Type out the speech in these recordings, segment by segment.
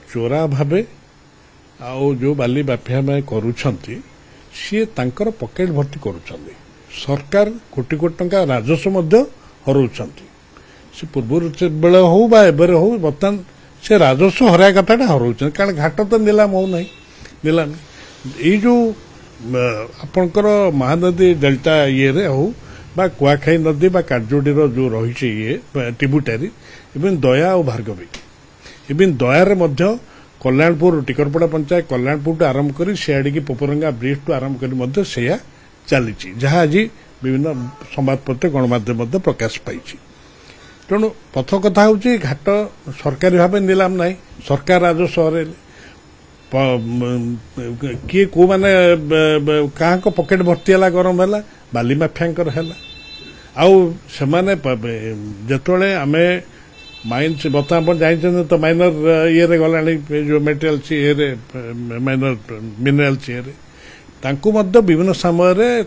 चोरा भावे आउ जो बाली माफिया में करुछंती सी तांकर पकेट भर्ती करुछंती सरकार कोटी कोटी टंका राजस्व मध्य हराउछंती से पूर्व बेले हो बा एबरे हो बर्तमान से राजस्व हराया कथाटा हराउछंती कारण घाट तो नीलाम हो नहीं नीलाम ये जो आपणकर महानदी डेल्टा ये रे हो बा कुआखाई नदी बा काजोडी जो रही ये ट्रिब्यूटारी इवन दया और भार्गवी इवन दयार मध्य कल्याणपुर टिकरपड़ा पंचायत कल्याणपुर आरंभ कर सियाड़ी की पोपरंगा ब्रिज टू आरंभ कर से चली जहाँ आज विभिन्न संवादपत्र गणमाध्यम प्रकाश पाई तेणु पथ कथा हूँ घाट सरकारी भाव नीलाम ना सरकार राजस्व किए को माने क्या पकेट भर्ती है गरम है बाली माफिया है आउ से जिते आम माइन्स बर्तमान जाइए तो माइनर ये गला जो मेटेरियल्स ये माइनर मिनराल्स ये विभिन्न समय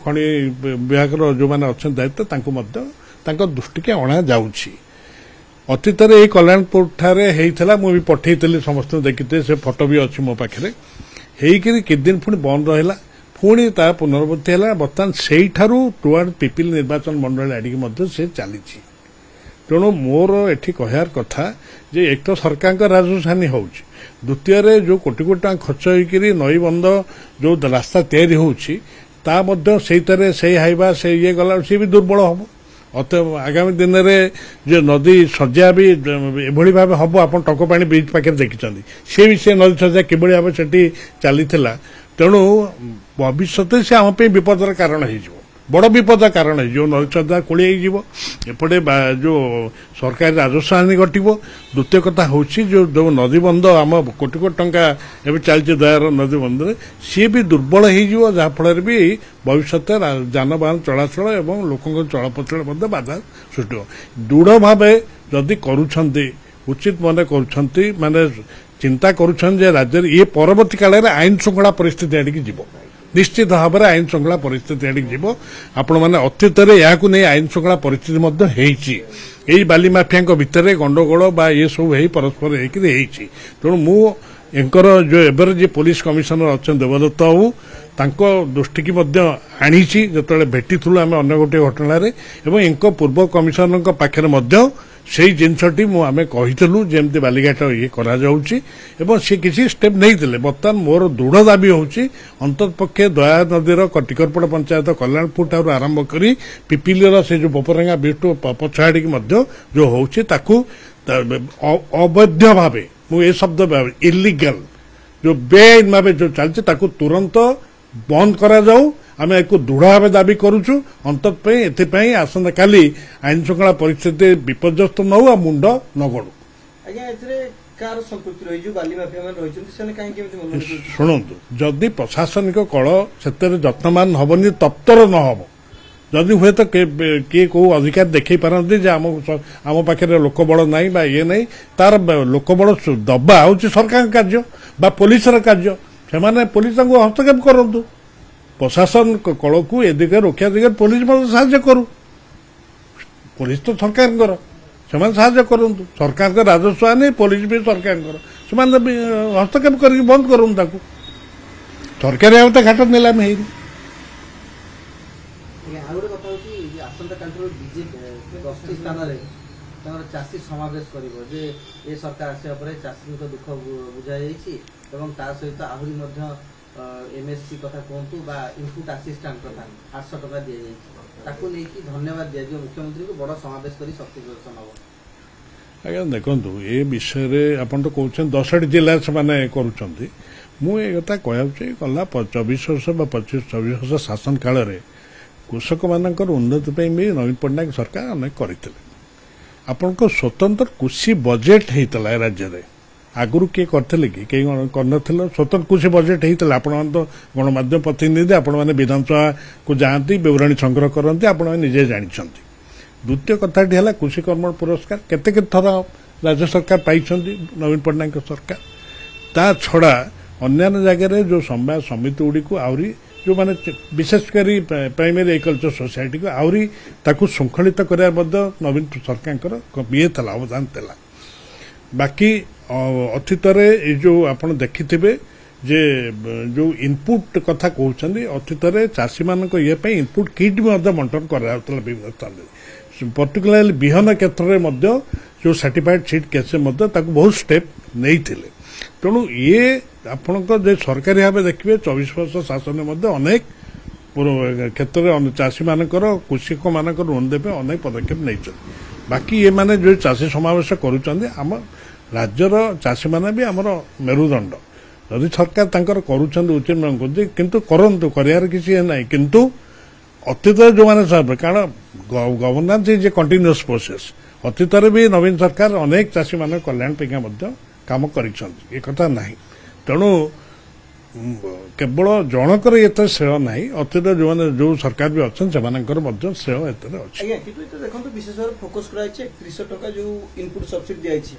खनि विभाग जो मैंने अच्छा दायित्व दृष्टि के अणा जाऊँगी अतीत ये कल्याणपुर ठारे होता मुझे पठेली समस्त देखी से फोटो भी अच्छी मो पाखे होकर दिन पुणी बंद रहा पुणी ता पुनरावृत्ति है बर्तमान से टुआर्ड पिपिल निर्वाचन मंडल आड़िकी से चली तेणु मोर एठी कहयार कथा जे एक तो सरकार का राजस्व हानि होउछि द्वितीय जो कोटी कोटी टका खर्च होइकरी नई बंद जो रास्ता तैयारी होउछि ता मध्य सेइतरे से हाइबा से ये गला से भी दुर्बल हम अत आगामी दिन में जो नदी सज्जा भी एभली भाव हम आप टंकपाणी ब्रिज पाखे देखिं सी भी से नदी सज्जा कि भाव से चली तेणु भविष्य से आम विपदर कारण हो बड़ विपद कारण जो नदी सज्जा कोड़े एपटे जो सरकारी राजस्व हानि घटव द्वितीय कथा हूँ जो नदी बंध आम कोटी कोटी टंका एवं चलती दयार नदी बंध सी भी दुर्बल हो जहाँफल भी भविष्य जानवाहन चलाचल एवं लोक चलप्रचल बाधा सृष्टि दृढ़ भाव जदि करुछंती उचित मन करुछंती माने चिंता करुछन जे राज्य ये परवर्ती काल में आईन श्रृंखला परिस्थिति आड़िकी जीव निश्चित भाव में आईन श्रृंखला परिस्थिति आड़िकी जीव आपण मैंने अतीत नहीं आईन श्रृंखला परिस्थिति यही बाली माफिया भितर गंडगोल बा ये सब परस्पर होती तेणु मुझर जो एबर जी पुलिस कमिशनर अच्छा देवदत्त बाबू तांको दृष्टि की आनी जो भेटी आम अन्य गोटे घटन पूर्व कमिशनर पाखे से जिनसटी आम कहीलु जमी बालीघाट ये करा सी किसी स्टेप नहीं बर्तमान मोर दृढ़ दाबी होची अंततपक्षे दया नदीर टिकरपड़ा पंचायत कल्याणपुर ठार आरंभ कर पिपिलीर से जो पोपरंगा ब्रिज टू पछाड़ी जो होची ताकू अवैध भाव मुझे शब्द इलीगल जो बेआईन भाव जो चलती तुरंत बंद करा जाऊ आम एक दृढ़ भाव दाबी करुचु अंतत आसंता काली आईन श्रृंखला परिस्थिति विपर्यस्त न हो मुंड न गड़ू शुणु जदि प्रशासनिक कल से जत्नवान हबनी तत्पर न हम जदि हुए तो किए कौ अधिकार देखई पारती आम पाखे लोक बड़ ना ये नहीं तार लोक बड़ दबा हूँ सरकार कार्य बा पुलिस कार्य से पुलिस हस्तक्षेप करूँ प्रशासन कल को ए दिगरे रोकवा दिगरे पुलिस साहाय्य करू पुलिस तो सरकार से करूँ सरकार का राजस्व आने पुलिस भी सरकार हस्तक्षेप कर बंद करूँ सरकारी आम तो घाट नीलाम है चाषी समावेश कर सरकार आसवा चाषी दुख बुझा सहित आहरी एमएससी कथा कहतु इनपुट असिस्टेंट कथा 800 टका दि जाए धन्यवाद दिया मुख्यमंत्री को बड़ समावेश कर शक्ति प्रदर्शन हम आज्ञा देखो ये विषय आप तो कहते 10 जिला से करुँच मुझे कहना गला 24 वर्ष 24 वर्ष शासन काल में कृषक मान उन्नति भी नवीन पट्टनायक सरकार अनेक करते आपण स्वतंत्र कृषि बजेट होता राज्य में आगुरी किए करते कि कई कर स्वतंत्र कृषि बजेट होता आपण तो गणमाध्यम प्रतिनिधि आपण मैंने विधानसभा को जाती विवरणी संग्रह करते आपण निजे जानते द्वितीय कथाटी है कृषि कर्मण पुरस्कार केते थर राज्य सरकार पाई नवीन पट्टनायक सरकार ता छड़ा अन्य जगह जो समवाय समिति गुड़ी आहरी जो माने विशेषकर प्राइमरी एग्रीकल्चर सोसाइटी को आहरी श्रृंखलित करा नवीन सरकार ये अवदान था बाकी ଅତୀତରେ ଏଇ ଯୋଉ ଆପଣ ଦେଖିଥିବେ ଯେ ଯୋଉ ଇନପୁଟ କଥା କହୁଛନ୍ତି ଅତୀତରେ ଚାଷୀମାନଙ୍କ ଇଏ ପାଇଁ ଇନପୁଟ କିଟ୍ ବି ମଧ୍ୟ ବଣ୍ଟନ କରାଯାଉଥିଲା ବିଭିନ୍ନ ସ୍ଥାନରେ ପର୍ଟିକୁଲାରଲି ବିହନ କ୍ଷେତ୍ରରେ ମଧ୍ୟ ଯୋଉ ସାର୍ଟିଫାଇଡ୍ ସିଡ୍ କେସ୍ ମଧ୍ୟ ତାକୁ ବହୁତ ଷ୍ଟେପ୍ ନେଇଥିଲେ ତେଣୁ ଇଏ ଆପଣଙ୍କ ଯେ ସରକାରୀ ଭାବେ ଦେଖିବେ 24 ବର୍ଷ ଶାସନରେ ମଧ୍ୟ ଅନେକ କ୍ଷେତ୍ରରେ ଚାଷୀମାନଙ୍କର କୃଷକମାନଙ୍କର ଋଣ ଦେବେ ଅନେକ ପଦକ୍ଷେପ ନେଇଛନ୍ତି ବାକି ଏମାନେ ଯୋଉ ଚାଷୀ ସମାବେଶ କରୁଛନ୍ତି ଆମ ରାଜ୍ୟର ଚାଷୀମାନେ ବି ଆମର ମେରୁଦଣ୍ଡ ଯଦି ସରକାର ତାଙ୍କର କରୁଛନ୍ତି ଉଚିତ କରୁଛନ୍ତି କିନ୍ତୁ କରନ୍ତୁ କରିବାର କିଛି ନାହିଁ କିନ୍ତୁ ଅତୀତରେ ଯୋଉମାନେ କାରଣ governance is a continuous process ଅତୀତରେ ବି ନବୀନ ସରକାର ଅନେକ ଚାଷୀମାନଙ୍କ କଲ୍ୟାଣ ପାଇଁ ମଧ୍ୟ କାମ କରିଛନ୍ତି ଏ କଥା ନାହିଁ ତେଣୁ କେବଳ ଜଣଙ୍କର ଏତେ ଶ୍ରେୟ ନାହିଁ ଅତୀତରେ ଯୋଉମାନେ ଯୋଉ ସରକାର ବି ଅଛନ୍ତି ସେମାନଙ୍କର ମଧ୍ୟ ଶ୍ରେୟ ଏଥିରେ ଅଛି ଆଜ୍ଞା କିନ୍ତୁ ଏତେ ଦେଖନ୍ତୁ ବିଶେଷ ଭାବରେ ଫୋକସ୍ କରାଯାଇଛି 3100 ଟଙ୍କା ଯୋଉ ଇନପୁଟ ସବସିଡି ଦିଆଯାଇଛି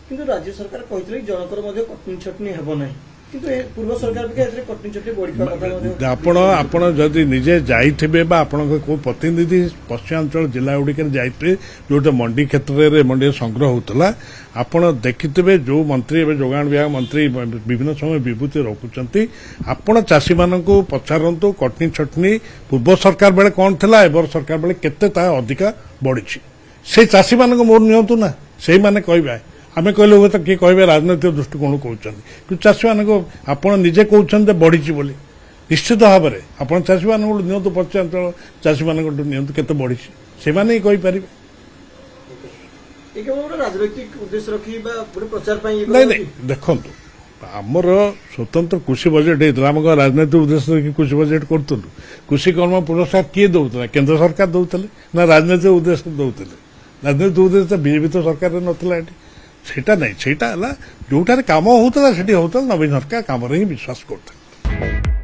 କିନ୍ତୁ ରାଜ୍ୟ ସରକାର କହିଥିଲେ ଜଣଙ୍କର ମଧ୍ୟ କଟନି ଛଟନି ହେବ ନାହିଁ କିନ୍ତୁ ପୂର୍ବ ସରକାର ବି ଏଥିରେ କଟନି ଛଟନି ବଢିବା କଥା ଆପଣ ଯଦି ନିଜେ ଯାଇଥିବେ ବା ଆପଣଙ୍କ କୋଉ ପ୍ରତିନିଧି ପଶ୍ଚିମାଞ୍ଚଳ ଜିଲ୍ଲା ଗୁଡ଼ିକରେ ଯାଇଥିବେ ଯୋଉଟା ମଣ୍ଡି କ୍ଷେତ୍ରରେ ମଣ୍ଡି ସଂଗ୍ରହ ହେଉଥିଲା ଆପଣ ଦେଖିଥିବେ ଯୋଉ ମନ୍ତ୍ରୀ ଏବେ ଯୋଗାଣ ବିଭାଗ ମନ୍ତ୍ରୀ ବିଭିନ୍ନ ସମୟ ବିବୃତ୍ତି ରଖୁଛନ୍ତି ଆପଣ ଚାଷୀମାନଙ୍କୁ ପଚାରନ୍ତୁ କଟନି ଛଟନି ପୂର୍ବ ସରକାର ବେଳେ କ'ଣ ଥିଲା ଏବର ସରକାର ବେଳେ କେତେ ତାହା ଅଧିକା ବଢିଛି ସେଇ ଚାଷୀମାନଙ୍କ ମୋର୍ ନିଅନ୍ତୁ ନା ସେଇମାନେ କହିବେ ଆମେ କହିଲେ ହୁଏତ କିଏ କହିବେ ରାଜନୈତିକ ଦୃଷ୍ଟିକୋଣ କହୁଛନ୍ତି କିନ୍ତୁ ଚାଷୀମାନଙ୍କୁ ଆପଣ ନିଜେ କହୁଛନ୍ତି ବଢିଛି ବୋଲି ନିଶ୍ଚିତ ଭାବରେ ଆପଣ ଚାଷୀମାନଙ୍କୁ ନିଅନ୍ତୁ ପଶ୍ଚିମାଞ୍ଚଳ ଚାଷୀମାନଙ୍କଠୁ ନିଅନ୍ତୁ କେତେ ବଢିଛି ସେମାନେ ହିଁ କହିପାରିବେ ରାଜନୈତିକ ଉଦ୍ଦେଶ୍ୟ ରଖି ବା ଗୋଟେ ପ୍ରଚାର ପାଇଁ ନାଇଁ ଦେଖନ୍ତୁ ଆମର ସ୍ୱତନ୍ତ୍ର କୃଷି ବଜେଟ୍ ହେଇଥିଲା ଆମ ରାଜନୈତିକ ଉଦ୍ଦେଶ୍ୟ ରଖି କୃଷି ବଜେଟ୍ କରୁଥିଲୁ କୃଷି କର୍ମ ପୁରସ୍କାର କିଏ ଦଉଥିଲା କେନ୍ଦ୍ର ସରକାର ଦଉଥିଲେ ନା ରାଜନୈତିକ ଉଦ୍ଦେଶ୍ୟ ଦଉଥିଲେ ରାଜନୈତିକ ଉଦ୍ଦେଶ୍ୟ ବିଜେପି ତ ସରକାରରେ ନଥିଲା ଏଠି ସେଇଟା ନାହିଁ ସେଇଟା ହେଲା ଯୋଉଠାରେ କାମ ହଉଥିଲା ସେଠି ହଉଥିଲା ନବୀନ ସରକାର କାମରେ ହିଁ ବିଶ୍ୱାସ କରୁଥିଲେ